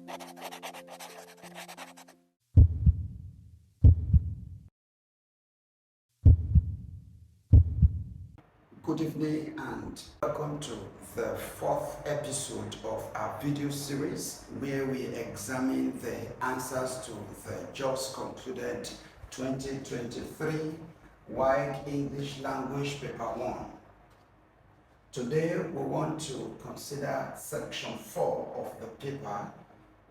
Good evening and welcome to the fourth episode of our video series where we examine the answers to the just concluded 2023 WAEC English Language Paper 1. Today we want to consider section 4 of the paper,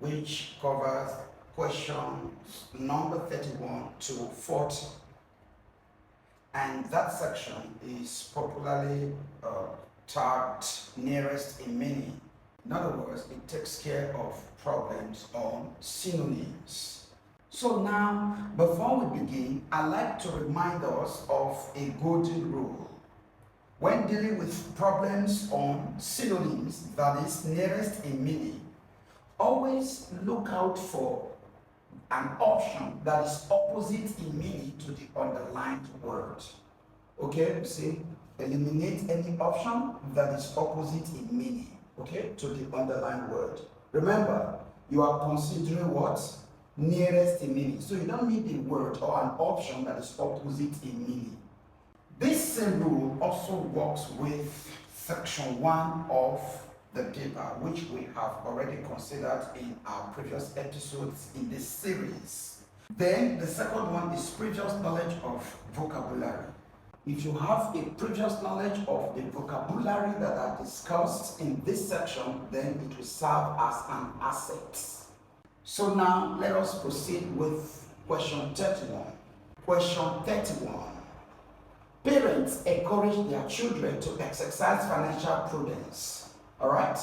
which covers questions number 31 to 40. And that section is popularly tagged nearest in meaning. In other words, it takes care of problems on synonyms. So now, before we begin, I'd like to remind us of a golden rule. When dealing with problems on synonyms, that is nearest in meaning, always look out for an option that is opposite in meaning to the underlined word. Okay, see, eliminate any option that is opposite in meaning, okay, to the underlined word. Remember, you are considering what? Nearest in meaning. So you don't need a word or an option that is opposite in meaning. This same rule also works with section 1 of the paper, which we have already considered in our previous episodes in this series. Then the second one is previous knowledge of vocabulary. If you have a previous knowledge of the vocabulary that are discussed in this section, then it will serve as an asset. So now let us proceed with question 31. Question 31. Parents encourage their children to exercise financial prudence. All right.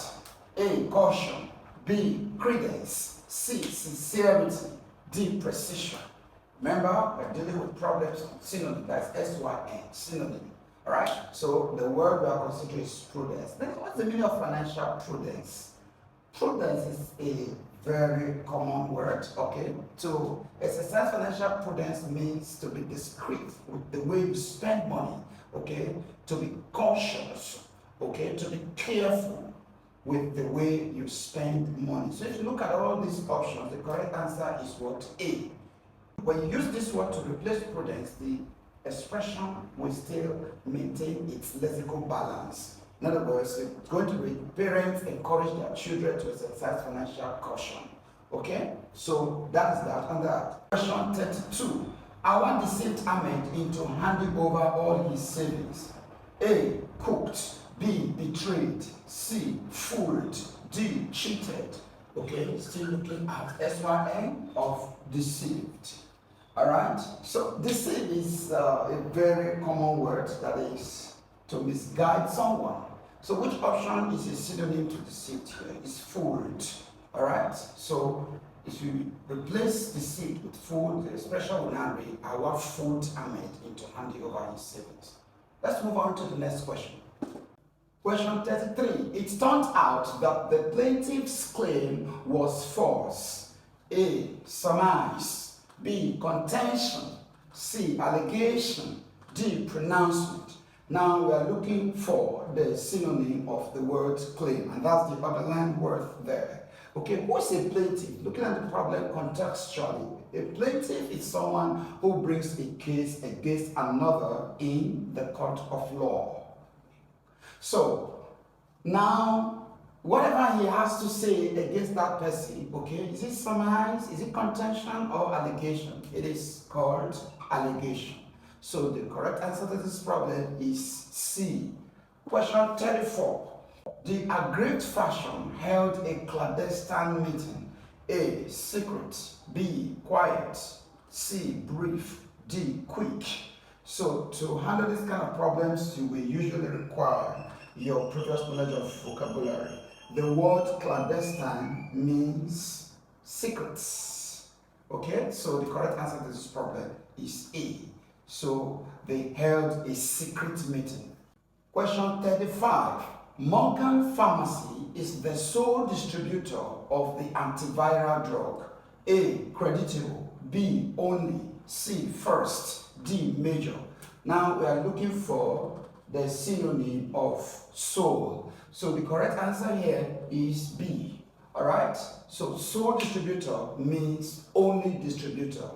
A, caution. B, credence. C, sincerity. D, precision. Remember, we're dealing with problems on synonym. That's S-Y-N, synonym. All right. So the word we are considering is prudence. Then what's the meaning of financial prudence? Prudence is a very common word. Okay. To exercise financial prudence means to be discreet with the way you spend money. Okay. To be cautious. Okay, to be careful with the way you spend money. So if you look at all these options, the correct answer is what? A. When you use this word to replace prudence, the expression will still maintain its lexical balance. In other words, it's going to be parents encourage their children to exercise financial caution. Okay, so that is that. And that. Question 32. Awan deceived Ahmed into handing over all his savings. A, cooked. B, betrayed. C, fooled. D, cheated. Okay, still looking at S-Y-N of deceived. Alright, so deceive is a very common word that is to misguide someone. So which option is a synonym to deceived here? It's fooled. Alright, so if you replace deceit with fooled, the expression will now be, Awa fooled Ahmed into handing over his savings. Let's move on to the next question. Question 33. It turned out that the plaintiff's claim was false. A, surmise. B, contention. C, allegation. D, pronouncement. Now we are looking for the synonym of the word claim, and that's the underlined word there. Okay, what's a plaintiff? Looking at the problem contextually, a plaintiff is someone who brings a case against another in the court of law. So now, whatever he has to say against that person, okay, is it surmise, is it contention or allegation? It is called allegation. So the correct answer to this problem is C. Question 34. The aggrieved faction held a clandestine meeting. A, secret. B, quiet. C, brief. D, quick. So to handle this kind of problems, you will usually require your previous knowledge of vocabulary. The word clandestine means secrets. Okay, so the correct answer to this problem is A. So they held a secret meeting. Question 35. Morgan Pharmacy is the sole distributor of the antiviral drug. A, creditable. B, only. C, first. D, major. Now we are looking for the synonym of sole. So the correct answer here is B, Alright, so sole distributor means only distributor.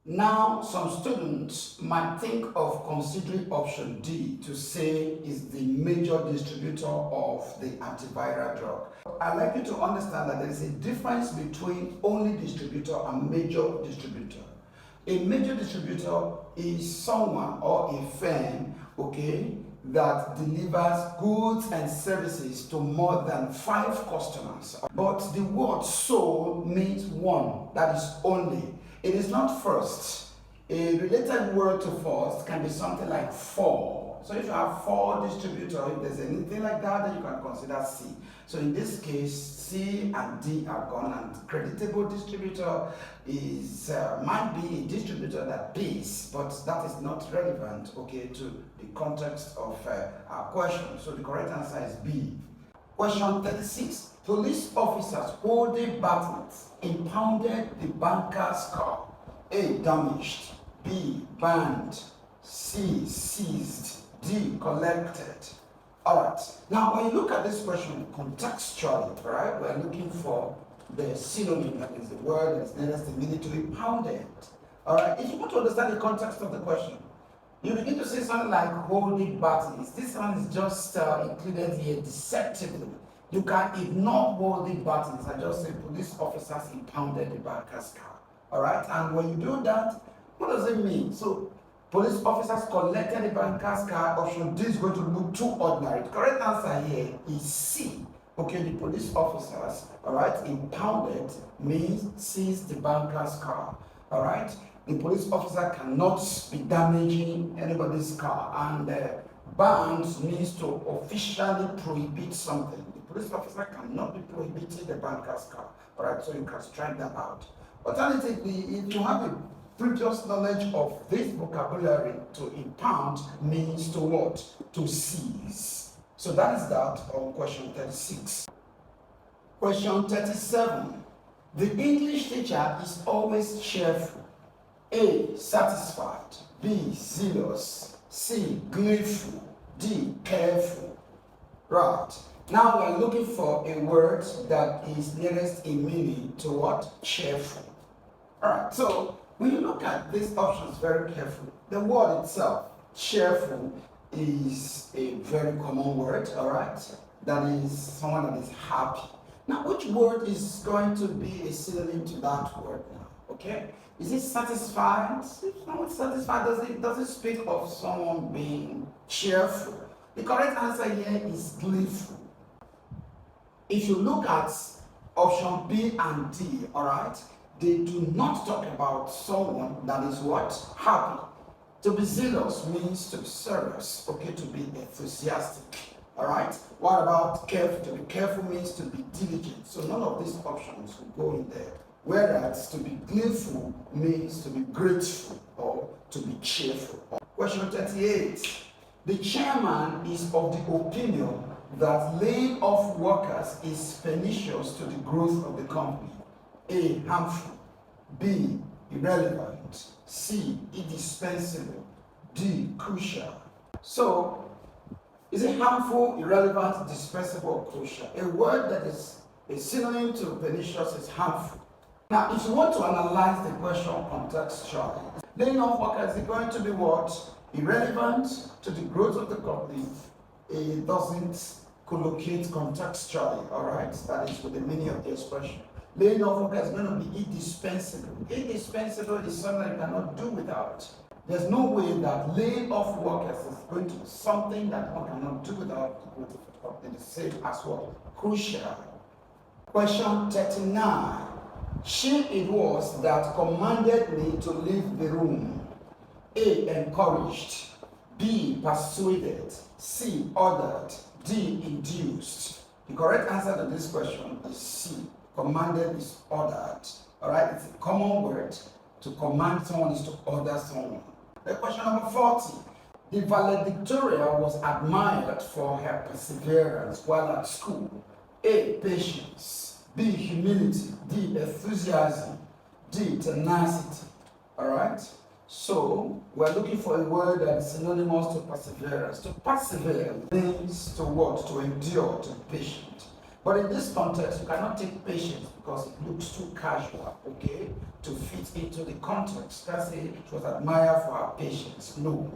Now, some students might think of considering option D to say is the major distributor of the antiviral drug. I'd like you to understand that there is a difference between only distributor and major distributor. A major distributor is someone or a firm, okay, that delivers goods and services to more than 5 customers. But the word sole means one, that is only. It is not first. A related word to first can be something like 4. So if you have 4 distributors, if there's anything like that, then you can consider C. So in this case, C and D are gone, and creditable distributor is might be a distributor that pays, but that is not relevant, okay, to the context of our question. So the correct answer is B. Question 36. Police officers holding batons impounded the banker's car. A. Damaged. B. Banned. C. Seized. D. Collected. Alright, now when you look at this question contextually, right, we're looking for the synonym, that is the word that is nearest the meaning to impounded. Alright, if you want to understand the context of the question, you begin to say something like holding batons. This one is just included here deceptively. You can ignore holding batons and just say police officers impounded the banker's car. Alright, and when you do that, what does it mean? So, police officers collected the banker's car. Option D is going to look too ordinary. The correct answer here is C. Okay, the police officers, alright, impounded means seized the banker's car. Alright, the police officer cannot be damaging anybody's car, and banned means to officially prohibit something. The police officer cannot be prohibiting the banker's car. Alright, so you can strike that out. Alternatively, if you have a previous knowledge of this vocabulary, to impound means to what? To seize. So that is that on question 36. Question 37. The English teacher is always cheerful. A. Satisfied. B. Zealous. C. Gleeful. D. Careful. Right. Now we are looking for a word that is nearest in meaning to what? Cheerful. Alright, so when you look at these options very carefully, the word itself, cheerful, is a very common word, alright? That is someone that is happy. Now, which word is going to be a synonym to that word now? Okay? Is it satisfied? If someone is satisfied, does it speak of someone being cheerful? The correct answer here is gleeful. If you look at option B and D, alright, they do not talk about someone that is what? Happy. To be zealous means to be serious, okay, to be enthusiastic. Alright? What about careful? To be careful means to be diligent. So none of these options will go in there. Whereas to be gleeful means to be grateful or to be cheerful. Question 38. The chairman is of the opinion that laying off workers is pernicious to the growth of the company. A. Harmful. B. Irrelevant. C. Indispensable. D. Crucial. So, is it harmful, irrelevant, dispensable, or crucial? A word that is a synonym to pernicious is harmful. Now, if you want to analyze the question contextually, laying off workers is going to be what? Irrelevant to the growth of the company. It doesn't collocate contextually, alright? That is with the meaning of the expression. Laying off workers is going to be indispensable. Indispensable is something you cannot do without. There's no way that laying off workers is going to be something that one cannot do without. It is same as what? Crucial. Question 39. She it was that commanded me to leave the room. A. Encouraged. B. Persuaded. C. Ordered. D. Induced. The correct answer to this question is C. Commanded is ordered. Alright, it's a common word. To command someone is to order someone. The question number 40. The valedictorian was admired for her perseverance while at school. A. Patience. B. Humility. D. Enthusiasm. D. Tenacity. Alright? So, we're looking for a word that is synonymous to perseverance. To persevere means to what? To endure, to be patient. But in this context, you cannot take patience because it looks too casual, okay, to fit into the context. That's it, she was admired for her patience. No.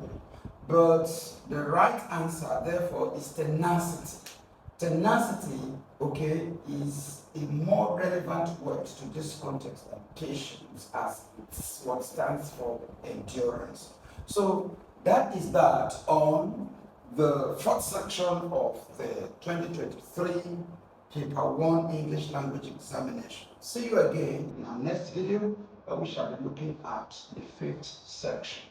But the right answer, therefore, is tenacity. Tenacity, okay, is a more relevant word to this context than patience, as it's what stands for endurance. So that is that on the fourth section of the 2023 Paper 1 English Language Examination. See you again in our next video, where we shall be looking at the fifth section.